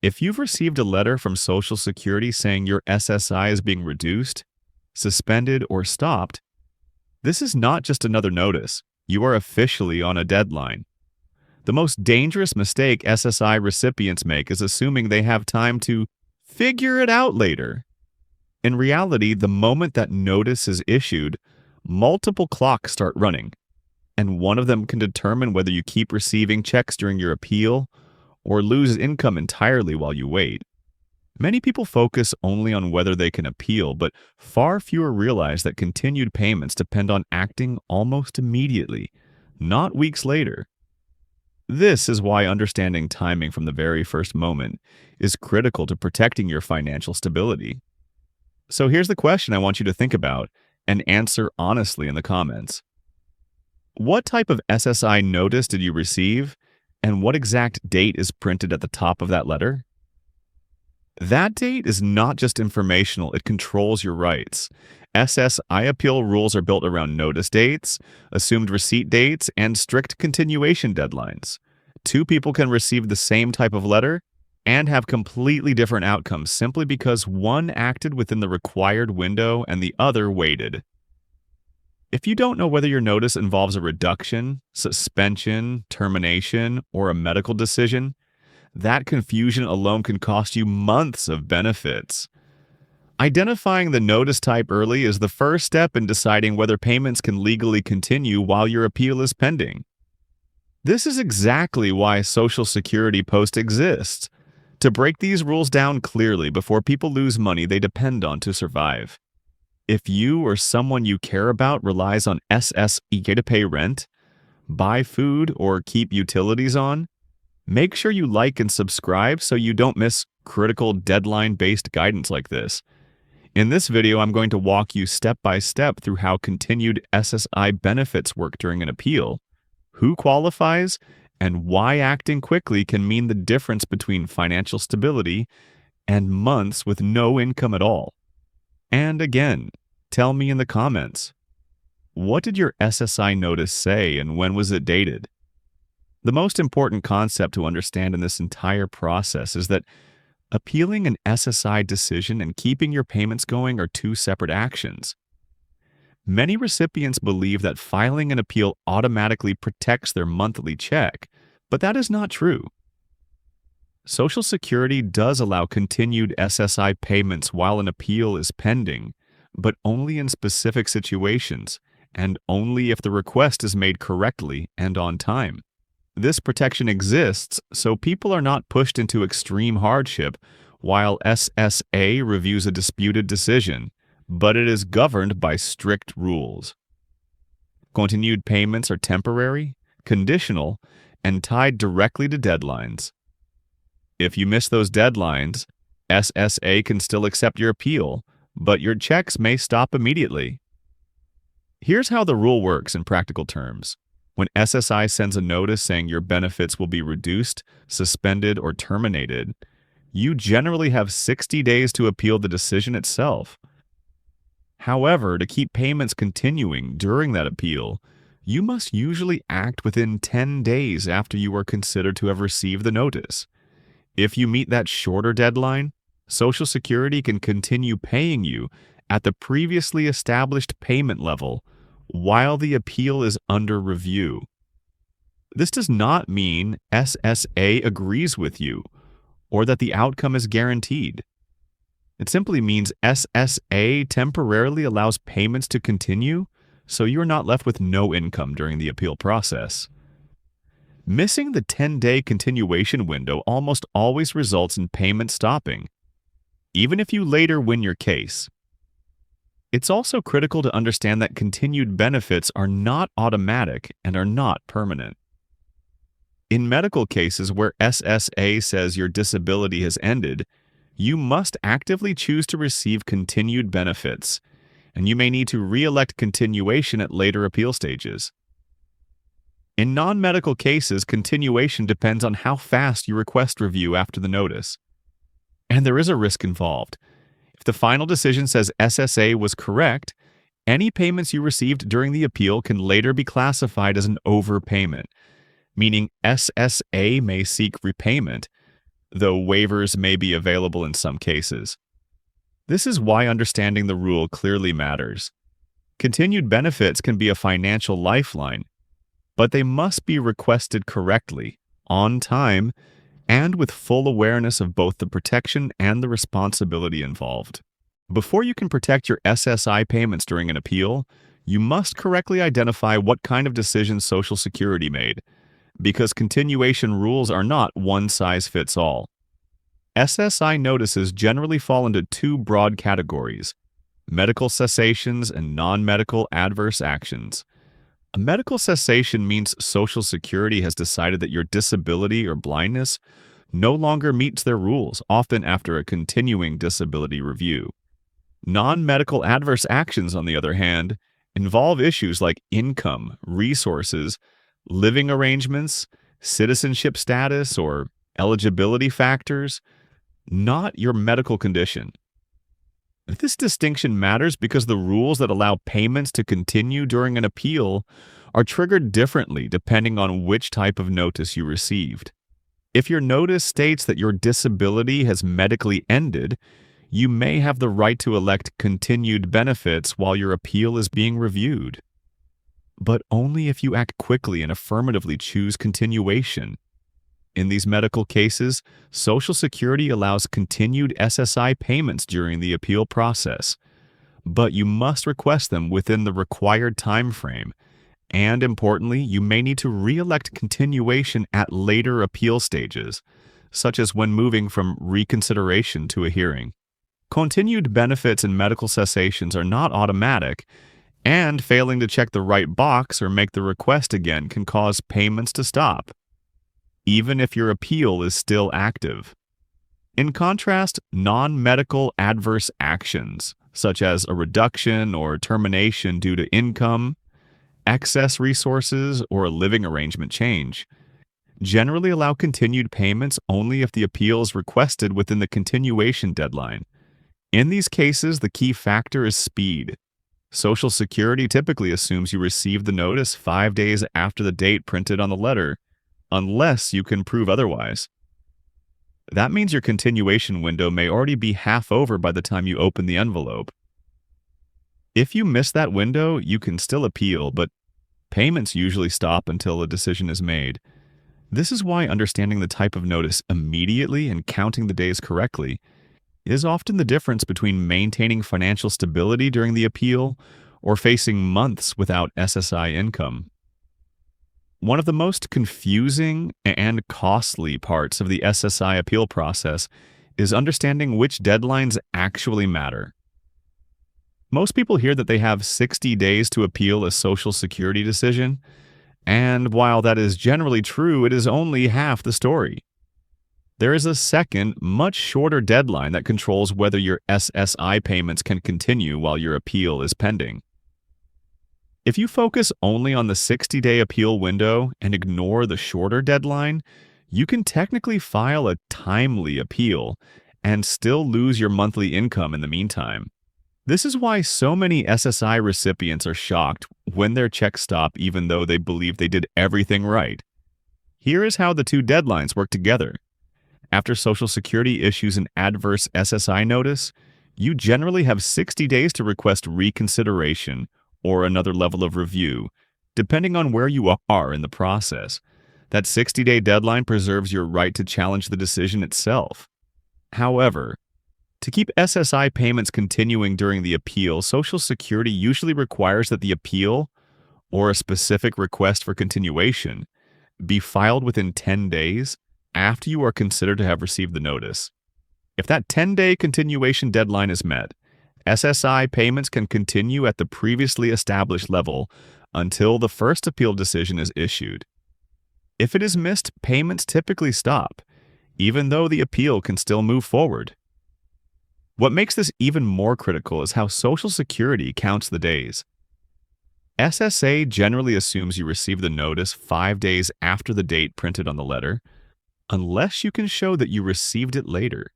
If you've received a letter from Social Security saying your SSI is being reduced, suspended, or stopped, this is not just another notice. You are officially on a deadline. The most dangerous mistake SSI recipients make is assuming they have time to figure it out later. In reality, the moment that notice is issued, multiple clocks start running, and one of them can determine whether you keep receiving checks during your appeal or lose income entirely while you wait. Many people focus only on whether they can appeal, but far fewer realize that continued payments depend on acting almost immediately, not weeks later. This is why understanding timing from the very first moment is critical to protecting your financial stability. So here's the question I want you to think about and answer honestly in the comments. What type of SSI notice did you receive, and what exact date is printed at the top of that letter? That date is not just informational, it controls your rights. SSI appeal rules are built around notice dates, assumed receipt dates, and strict continuation deadlines. Two people can receive the same type of letter and have completely different outcomes simply because one acted within the required window and the other waited. If you don't know whether your notice involves a reduction, suspension, termination, or a medical decision, that confusion alone can cost you months of benefits. Identifying the notice type early is the first step in deciding whether payments can legally continue while your appeal is pending. This is exactly why Social Security Post exists, to break these rules down clearly before people lose money they depend on to survive. If you or someone you care about relies on SSA to pay rent, buy food, or keep utilities on, make sure you like and subscribe so you don't miss critical deadline-based guidance like this. In this video, I'm going to walk you step by step through how continued SSI benefits work during an appeal, who qualifies, and why acting quickly can mean the difference between financial stability and months with no income at all. And again, tell me in the comments, what did your SSI notice say and when was it dated? The most important concept to understand in this entire process is that appealing an SSI decision and keeping your payments going are two separate actions. Many recipients believe that filing an appeal automatically protects their monthly check, but that is not true. Social Security does allow continued SSI payments while an appeal is pending, but only in specific situations, and only if the request is made correctly and on time. This protection exists so people are not pushed into extreme hardship while SSA reviews a disputed decision, but it is governed by strict rules. Continued payments are temporary, conditional, and tied directly to deadlines. If you miss those deadlines, SSA can still accept your appeal, but your checks may stop immediately. Here's how the rule works in practical terms. When SSI sends a notice saying your benefits will be reduced, suspended, or terminated, you generally have 60 days to appeal the decision itself. However, to keep payments continuing during that appeal, you must usually act within 10 days after you are considered to have received the notice. If you meet that shorter deadline, Social Security can continue paying you at the previously established payment level while the appeal is under review. This does not mean SSA agrees with you or that the outcome is guaranteed. It simply means SSA temporarily allows payments to continue so you're not left with no income during the appeal process. Missing the 10-day continuation window almost always results in payment stopping, even if you later win your case. It's also critical to understand that continued benefits are not automatic and are not permanent. In medical cases where SSA says your disability has ended, you must actively choose to receive continued benefits, and you may need to re-elect continuation at later appeal stages. In non-medical cases, continuation depends on how fast you request review after the notice. And there is a risk involved. If the final decision says SSA was correct, any payments you received during the appeal can later be classified as an overpayment, meaning SSA may seek repayment, though waivers may be available in some cases. This is why understanding the rule clearly matters. Continued benefits can be a financial lifeline, but they must be requested correctly, on time, and with full awareness of both the protection and the responsibility involved. Before you can protect your SSI payments during an appeal, you must correctly identify what kind of decisions Social Security made, because continuation rules are not one size fits all. SSI notices generally fall into two broad categories: medical cessations and non-medical adverse actions. A medical cessation means Social Security has decided that your disability or blindness no longer meets their rules, often after a continuing disability review. Non-medical adverse actions, on the other hand, involve issues like income, resources, living arrangements, citizenship status, or eligibility factors, not your medical condition. This distinction matters because the rules that allow payments to continue during an appeal are triggered differently depending on which type of notice you received. If your notice states that your disability has medically ended, you may have the right to elect continued benefits while your appeal is being reviewed. But only if you act quickly and affirmatively choose continuation. In these medical cases, Social Security allows continued SSI payments during the appeal process, but you must request them within the required time frame. And importantly, you may need to re-elect continuation at later appeal stages, such as when moving from reconsideration to a hearing. Continued benefits and medical cessations are not automatic, and failing to check the right box or make the request again can cause payments to stop, even if your appeal is still active. In contrast, non-medical adverse actions, such as a reduction or termination due to income, excess resources, or a living arrangement change, generally allow continued payments only if the appeal is requested within the continuation deadline. In these cases, the key factor is speed. Social Security typically assumes you received the notice 5 days after the date printed on the letter, unless you can prove otherwise. That means your continuation window may already be half over by the time you open the envelope. If you miss that window, you can still appeal, but payments usually stop until a decision is made. This is why understanding the type of notice immediately and counting the days correctly is often the difference between maintaining financial stability during the appeal or facing months without SSI income. One of the most confusing and costly parts of the SSI appeal process is understanding which deadlines actually matter. Most people hear that they have 60 days to appeal a Social Security decision, and while that is generally true, it is only half the story. There is a second, much shorter deadline that controls whether your SSI payments can continue while your appeal is pending. If you focus only on the 60-day appeal window and ignore the shorter deadline, you can technically file a timely appeal and still lose your monthly income in the meantime. This is why so many SSI recipients are shocked when their checks stop even though they believe they did everything right. Here is how the two deadlines work together. After Social Security issues an adverse SSI notice, you generally have 60 days to request reconsideration or another level of review, depending on where you are in the process. That 60-day deadline preserves your right to challenge the decision itself. However, to keep SSI payments continuing during the appeal, Social Security usually requires that the appeal, or a specific request for continuation, be filed within 10 days after you are considered to have received the notice. If that 10-day continuation deadline is met, SSI payments can continue at the previously established level until the first appeal decision is issued. If it is missed, payments typically stop, even though the appeal can still move forward. What makes this even more critical is how Social Security counts the days. SSA generally assumes you receive the notice 5 days after the date printed on the letter, unless you can show that you received it later.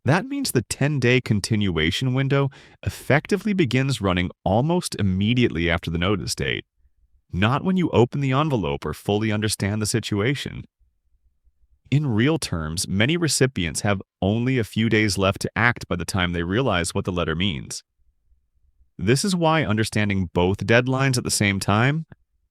That means the 10-day continuation window effectively begins running almost immediately after the notice date, not when you open the envelope or fully understand the situation. In real terms, many recipients have only a few days left to act by the time they realize what the letter means. This is why understanding both deadlines at the same time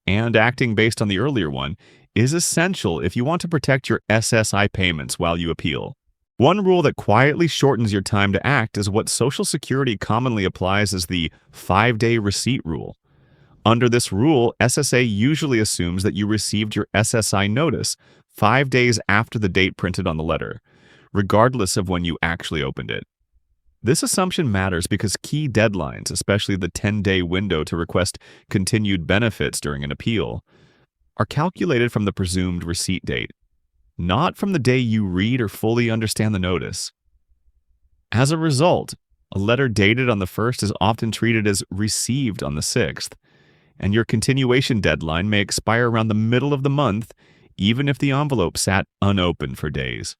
and acting based on the earlier one is essential if you want to protect your SSI payments while you appeal. One rule that quietly shortens your time to act is what Social Security commonly applies as the 5-day receipt rule. Under this rule, SSA usually assumes that you received your SSI notice 5 days after the date printed on the letter, regardless of when you actually opened it. This assumption matters because key deadlines, especially the 10-day window to request continued benefits during an appeal, are calculated from the presumed receipt date, not from the day you read or fully understand the notice. As a result, a letter dated on the 1st is often treated as received on the 6th, and your continuation deadline may expire around the middle of the month, even if the envelope sat unopened for days.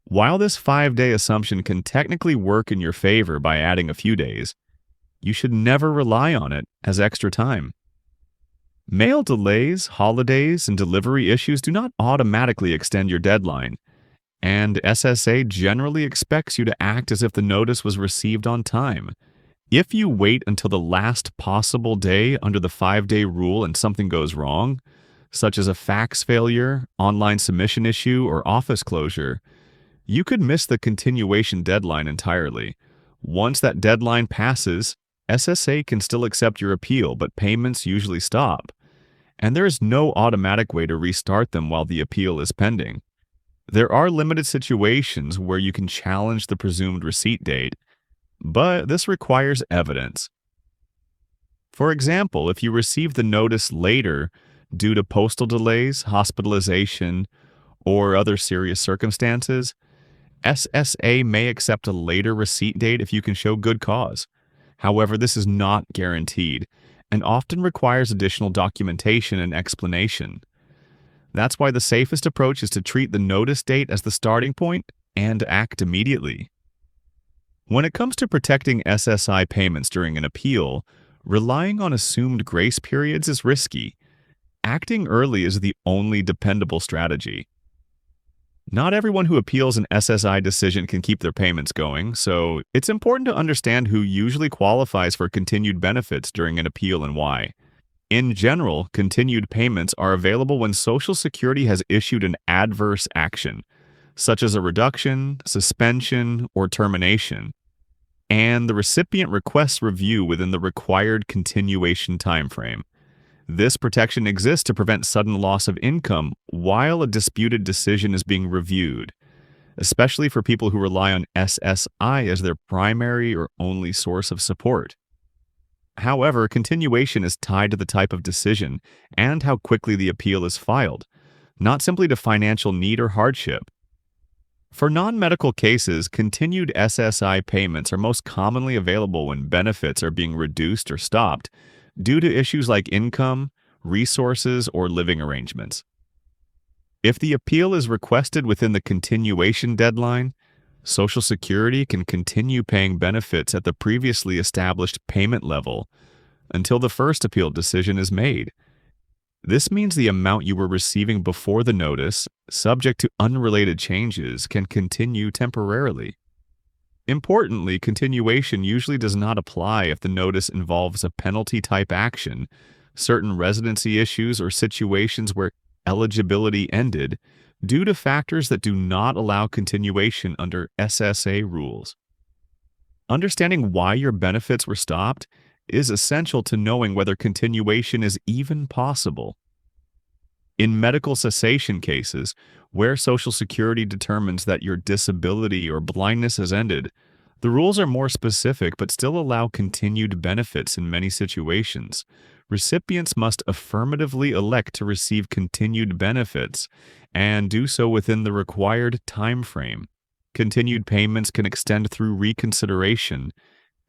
While this 5-day assumption can technically work in your favor by adding a few days, you should never rely on it as extra time. Mail delays, holidays, and delivery issues do not automatically extend your deadline, and SSA generally expects you to act as if the notice was received on time. If you wait until the last possible day under the 5-day rule and something goes wrong, such as a fax failure, online submission issue, or office closure, you could miss the continuation deadline entirely. Once that deadline passes, SSA can still accept your appeal, but payments usually stop, and there is no automatic way to restart them while the appeal is pending. There are limited situations where you can challenge the presumed receipt date, but this requires evidence. For example, if you receive the notice later due to postal delays, hospitalization, or other serious circumstances, SSA may accept a later receipt date if you can show good cause. However, this is not guaranteed and often requires additional documentation and explanation. That's why the safest approach is to treat the notice date as the starting point and act immediately. When it comes to protecting SSI payments during an appeal, relying on assumed grace periods is risky. Acting early is the only dependable strategy. Not everyone who appeals an SSI decision can keep their payments going, so it's important to understand who usually qualifies for continued benefits during an appeal and why. In general, continued payments are available when Social Security has issued an adverse action, such as a reduction, suspension, or termination, and the recipient requests review within the required continuation timeframe. This protection exists to prevent sudden loss of income while a disputed decision is being reviewed, especially for people who rely on SSI as their primary or only source of support. However, continuation is tied to the type of decision and how quickly the appeal is filed, not simply to financial need or hardship. For non-medical cases, continued SSI payments are most commonly available when benefits are being reduced or stopped due to issues like income, resources, or living arrangements. If the appeal is requested within the continuation deadline, Social Security can continue paying benefits at the previously established payment level until the first appeal decision is made. This means the amount you were receiving before the notice, subject to unrelated changes, can continue temporarily. Importantly, continuation usually does not apply if the notice involves a penalty-type action, certain residency issues, or situations where eligibility ended due to factors that do not allow continuation under SSA rules. Understanding why your benefits were stopped is essential to knowing whether continuation is even possible. In medical cessation cases, where Social Security determines that your disability or blindness has ended, the rules are more specific but still allow continued benefits in many situations. Recipients must affirmatively elect to receive continued benefits and do so within the required time frame. Continued payments can extend through reconsideration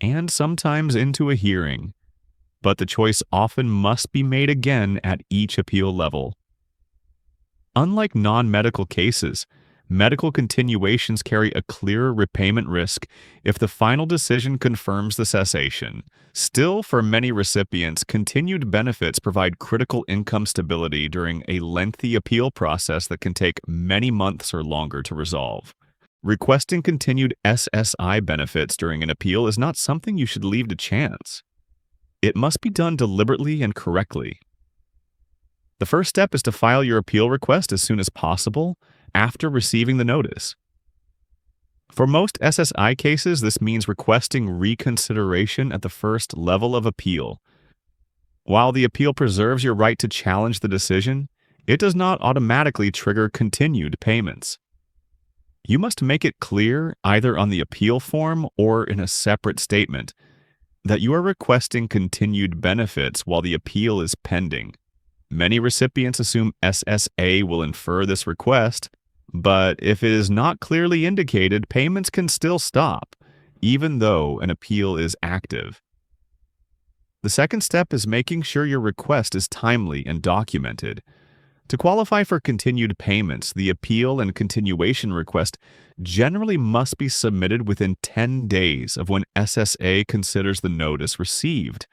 and sometimes into a hearing, but the choice often must be made again at each appeal level. Unlike non-medical cases, Medical continuations carry a clearer repayment risk if the final decision confirms the cessation. Still, for many recipients, continued benefits provide critical income stability during a lengthy appeal process that can take many months or longer to resolve. Requesting continued SSI benefits during an appeal is not something you should leave to chance. It must be done deliberately and correctly. The first step is to file your appeal request as soon as possible after receiving the notice. For most SSI cases, this means requesting reconsideration at the first level of appeal. While the appeal preserves your right to challenge the decision, it does not automatically trigger continued payments. You must make it clear, either on the appeal form or in a separate statement, that you are requesting continued benefits while the appeal is pending. Many recipients assume SSA will infer this request, but if it is not clearly indicated, payments can still stop, even though an appeal is active. The second step is making sure your request is timely and documented. To qualify for continued payments, the appeal and continuation request generally must be submitted within 10 days of when SSA considers the notice received,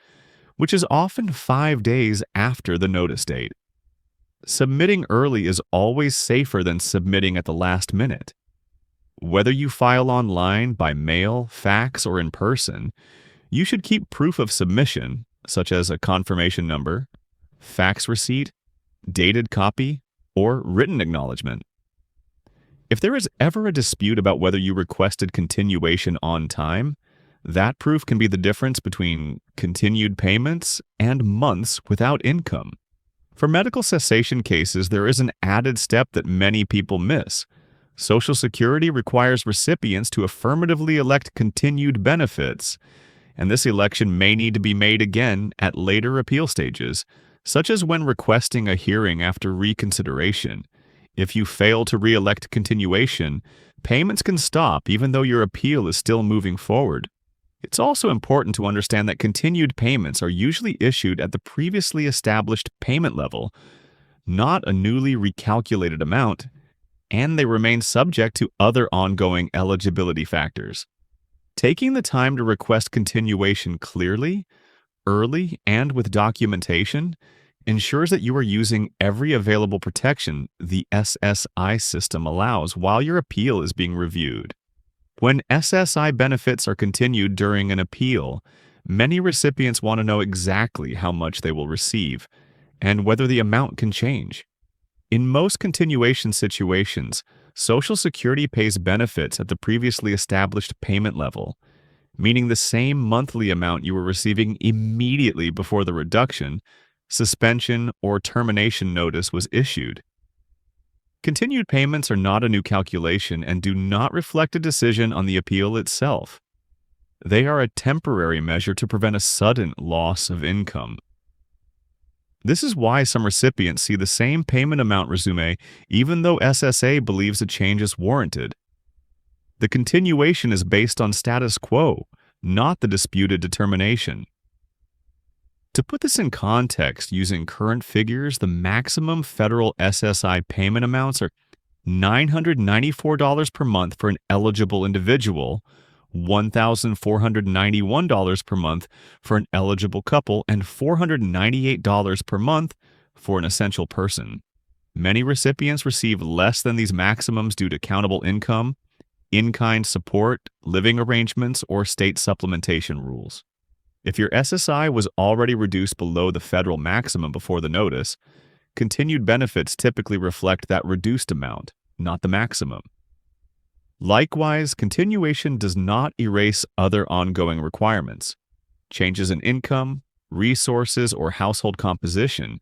which is often 5 days after the notice date. Submitting early is always safer than submitting at the last minute. Whether you file online, by mail, fax, or in person, you should keep proof of submission, such as a confirmation number, fax receipt, dated copy, or written acknowledgement. If there is ever a dispute about whether you requested continuation on time, that proof can be the difference between continued payments and months without income. For medical cessation cases, there is an added step that many people miss. Social Security requires recipients to affirmatively elect continued benefits, and this election may need to be made again at later appeal stages, such as when requesting a hearing after reconsideration. If you fail to re-elect continuation, payments can stop even though your appeal is still moving forward. It's also important to understand that continued payments are usually issued at the previously established payment level, not a newly recalculated amount, and they remain subject to other ongoing eligibility factors. Taking the time to request continuation clearly, early, and with documentation ensures that you are using every available protection the SSI system allows while your appeal is being reviewed. When SSI benefits are continued during an appeal, many recipients want to know exactly how much they will receive and whether the amount can change. In most continuation situations, Social Security pays benefits at the previously established payment level, meaning the same monthly amount you were receiving immediately before the reduction, suspension, or termination notice was issued. Continued payments are not a new calculation and do not reflect a decision on the appeal itself. They are a temporary measure to prevent a sudden loss of income. This is why some recipients see the same payment amount resume even though SSA believes a change is warranted. The continuation is based on status quo, not the disputed determination. To put this in context, using current figures, the maximum federal SSI payment amounts are $994 per month for an eligible individual, $1,491 per month for an eligible couple, and $498 per month for an essential person. Many recipients receive less than these maximums due to countable income, in-kind support, living arrangements, or state supplementation rules. If your SSI was already reduced below the federal maximum before the notice, continued benefits typically reflect that reduced amount, not the maximum. Likewise, continuation does not erase other ongoing requirements. Changes in income, resources, or household composition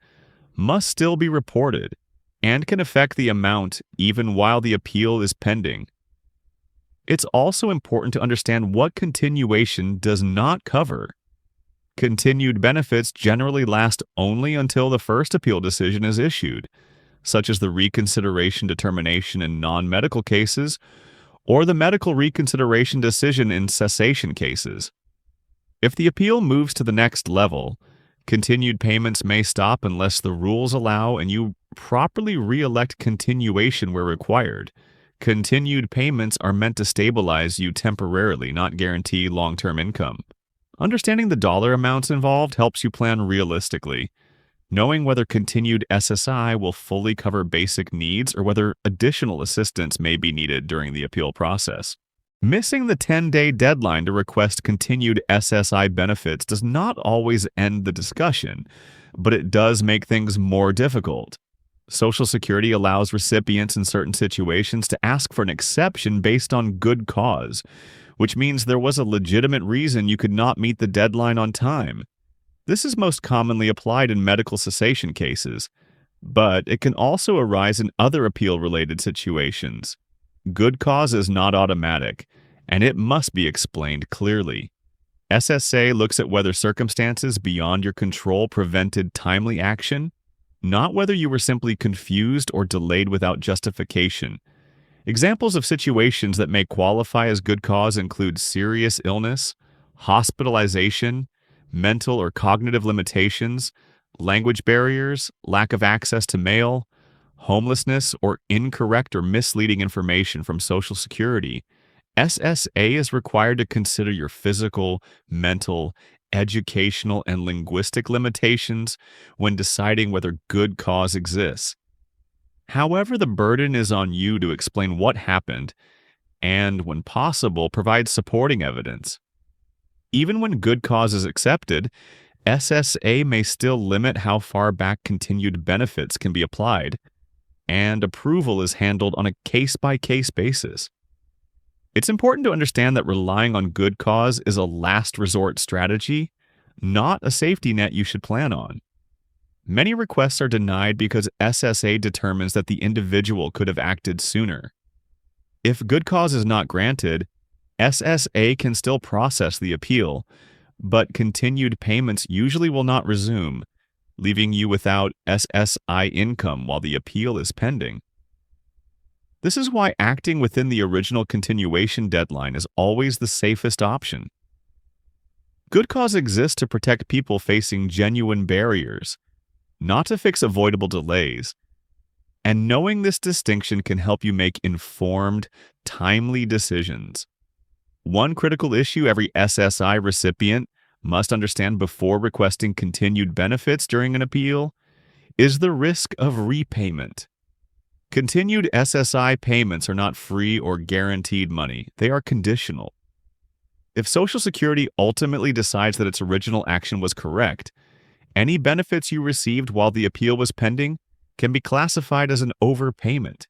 must still be reported and can affect the amount even while the appeal is pending. It's also important to understand what continuation does not cover. Continued benefits generally last only until the first appeal decision is issued, such as the reconsideration determination in non-medical cases or the medical reconsideration decision in cessation cases. If the appeal moves to the next level, continued payments may stop unless the rules allow and you properly re-elect continuation where required. Continued payments are meant to stabilize you temporarily, not guarantee long-term income. Understanding the dollar amounts involved helps you plan realistically. Knowing whether continued SSI will fully cover basic needs or whether additional assistance may be needed during the appeal process. Missing the 10-day deadline to request continued SSI benefits does not always end the discussion, but it does make things more difficult. Social Security allows recipients in certain situations to ask for an exception based on good cause, which means there was a legitimate reason you could not meet the deadline on time. This is most commonly applied in medical cessation cases, but it can also arise in other appeal-related situations. Good cause is not automatic, and it must be explained clearly. SSA looks at whether circumstances beyond your control prevented timely action, not whether you were simply confused or delayed without justification. Examples of situations that may qualify as good cause include serious illness, hospitalization, mental or cognitive limitations, language barriers, lack of access to mail, homelessness, or incorrect or misleading information from Social Security. SSA is required to consider your physical, mental, educational, and linguistic limitations when deciding whether good cause exists. However, the burden is on you to explain what happened and, when possible, provide supporting evidence. Even when good cause is accepted, SSA may still limit how far back continued benefits can be applied, and approval is handled on a case-by-case basis. It's important to understand that relying on good cause is a last resort strategy, not a safety net you should plan on. Many requests are denied because SSA determines that the individual could have acted sooner. If good cause is not granted, SSA can still process the appeal, but continued payments usually will not resume, leaving you without SSI income while the appeal is pending. This is why acting within the original continuation deadline is always the safest option. Good cause exists to protect people facing genuine barriers, not to fix avoidable delays. And knowing this distinction can help you make informed, timely decisions. One critical issue every SSI recipient must understand before requesting continued benefits during an appeal is the risk of repayment. Continued SSI payments are not free or guaranteed money. They are conditional. If Social Security ultimately decides that its original action was correct, any benefits you received while the appeal was pending can be classified as an overpayment.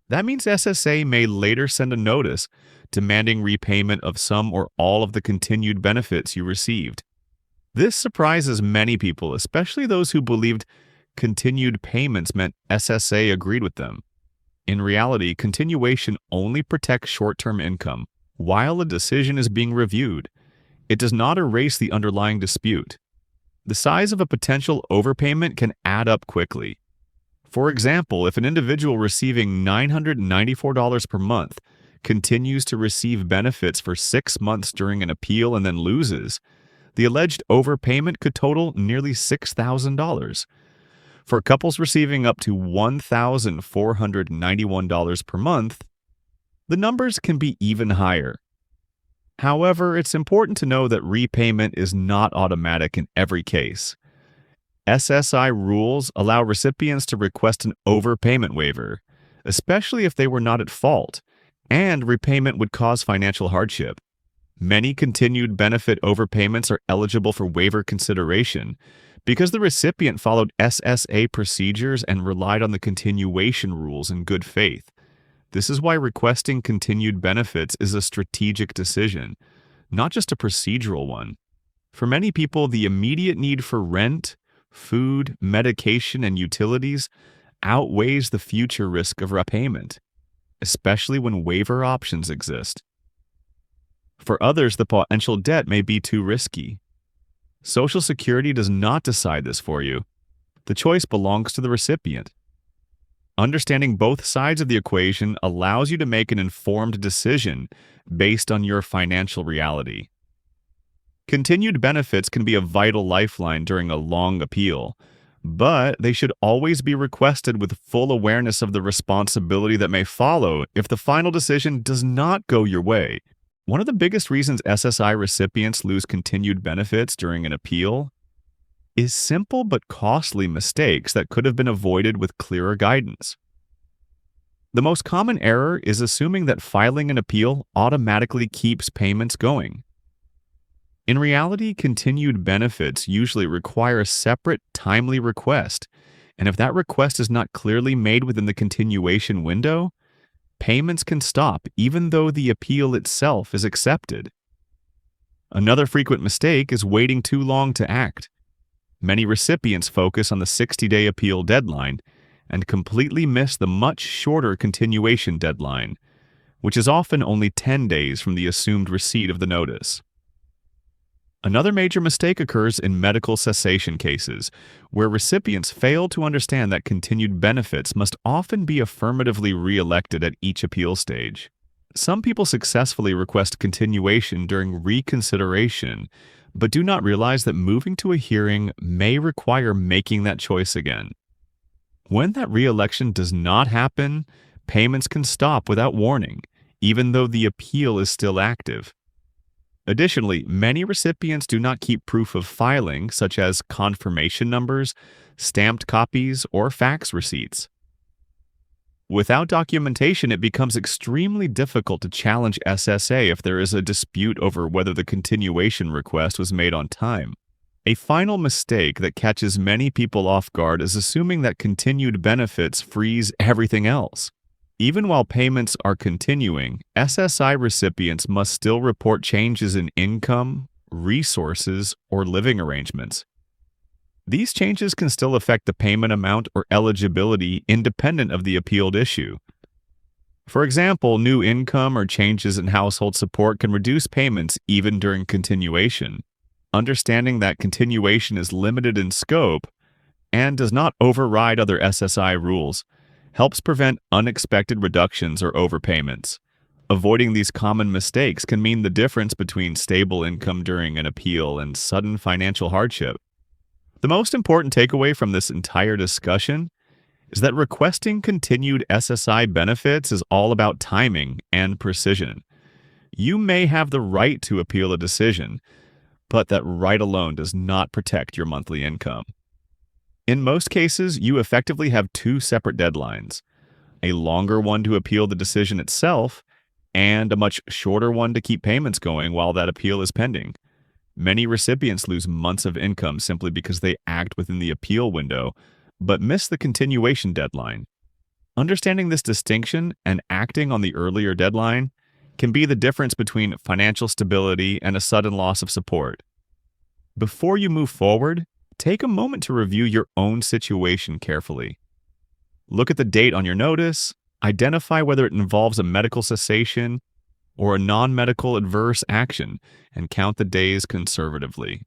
That means SSA may later send a notice demanding repayment of some or all of the continued benefits you received. This surprises many people, especially those who believed continued payments meant SSA agreed with them. In reality, continuation only protects short-term income while a decision is being reviewed. It does not erase the underlying dispute. The size of a potential overpayment can add up quickly. For example, if an individual receiving $994 per month continues to receive benefits for 6 months during an appeal and then loses, the alleged overpayment could total nearly $6,000. For couples receiving up to $1,491 per month, the numbers can be even higher. However, it's important to know that repayment is not automatic in every case. SSI rules allow recipients to request an overpayment waiver, especially if they were not at fault, and repayment would cause financial hardship. Many continued benefit overpayments are eligible for waiver consideration because the recipient followed SSA procedures and relied on the continuation rules in good faith. This is why requesting continued benefits is a strategic decision, not just a procedural one. For many people, the immediate need for rent, food, medication, and utilities outweighs the future risk of repayment, especially when waiver options exist. For others, the potential debt may be too risky. Social Security does not decide this for you. The choice belongs to the recipient. Understanding both sides of the equation allows you to make an informed decision based on your financial reality. Continued benefits can be a vital lifeline during a long appeal, but they should always be requested with full awareness of the responsibility that may follow if the final decision does not go your way. One of the biggest reasons SSI recipients lose continued benefits during an appeal is simple but costly mistakes that could have been avoided with clearer guidance. The most common error is assuming that filing an appeal automatically keeps payments going. In reality, continued benefits usually require a separate, timely request, and if that request is not clearly made within the continuation window, payments can stop even though the appeal itself is accepted. Another frequent mistake is waiting too long to act. Many recipients focus on the 60-day appeal deadline and completely miss the much shorter continuation deadline, which is often only 10 days from the assumed receipt of the notice. Another major mistake occurs in medical cessation cases, where recipients fail to understand that continued benefits must often be affirmatively re-elected at each appeal stage. Some people successfully request continuation during reconsideration, but do not realize that moving to a hearing may require making that choice again. When that re-election does not happen, payments can stop without warning, even though the appeal is still active. Additionally, many recipients do not keep proof of filing, such as confirmation numbers, stamped copies, or fax receipts. Without documentation, it becomes extremely difficult to challenge SSA if there is a dispute over whether the continuation request was made on time. A final mistake that catches many people off guard is assuming that continued benefits freeze everything else. Even while payments are continuing, SSI recipients must still report changes in income, resources, or living arrangements. These changes can still affect the payment amount or eligibility independent of the appealed issue. For example, new income or changes in household support can reduce payments even during continuation. Understanding that continuation is limited in scope and does not override other SSI rules helps prevent unexpected reductions or overpayments. Avoiding these common mistakes can mean the difference between stable income during an appeal and sudden financial hardship. The most important takeaway from this entire discussion is that requesting continued SSI benefits is all about timing and precision. You may have the right to appeal a decision, but that right alone does not protect your monthly income. In most cases, you effectively have two separate deadlines, a longer one to appeal the decision itself, and a much shorter one to keep payments going while that appeal is pending. Many recipients lose months of income simply because they act within the appeal window, but miss the continuation deadline. Understanding this distinction and acting on the earlier deadline can be the difference between financial stability and a sudden loss of support. Before you move forward, take a moment to review your own situation carefully. Look at the date on your notice, identify whether it involves a medical cessation or a non-medical adverse action, and count the days conservatively.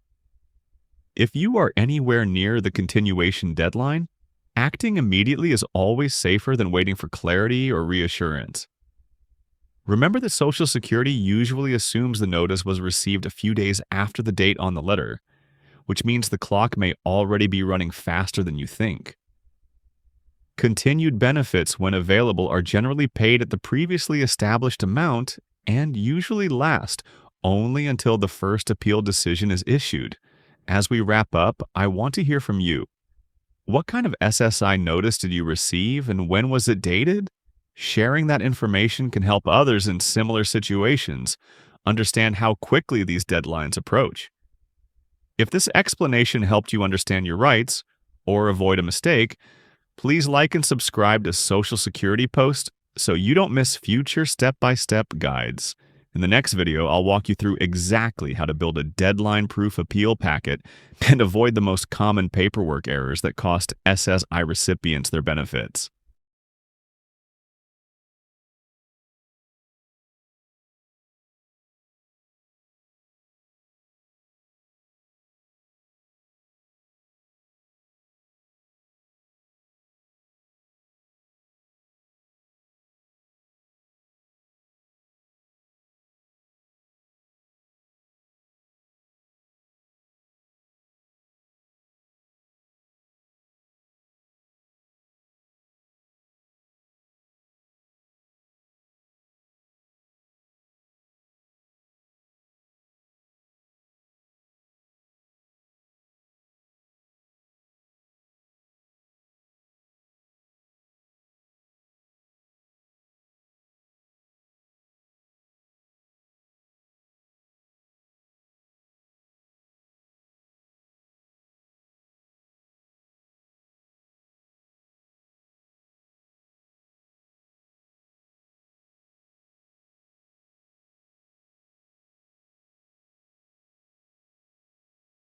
If you are anywhere near the continuation deadline, acting immediately is always safer than waiting for clarity or reassurance. Remember that Social Security usually assumes the notice was received a few days after the date on the letter, which means the clock may already be running faster than you think. Continued benefits, when available, are generally paid at the previously established amount and usually last only until the first appeal decision is issued. As we wrap up, I want to hear from you. What kind of SSI notice did you receive and when was it dated? Sharing that information can help others in similar situations understand how quickly these deadlines approach. If this explanation helped you understand your rights or avoid a mistake, please like and subscribe to Social Security Post so you don't miss future step-by-step guides. In the next video, I'll walk you through exactly how to build a deadline-proof appeal packet and avoid the most common paperwork errors that cost SSI recipients their benefits.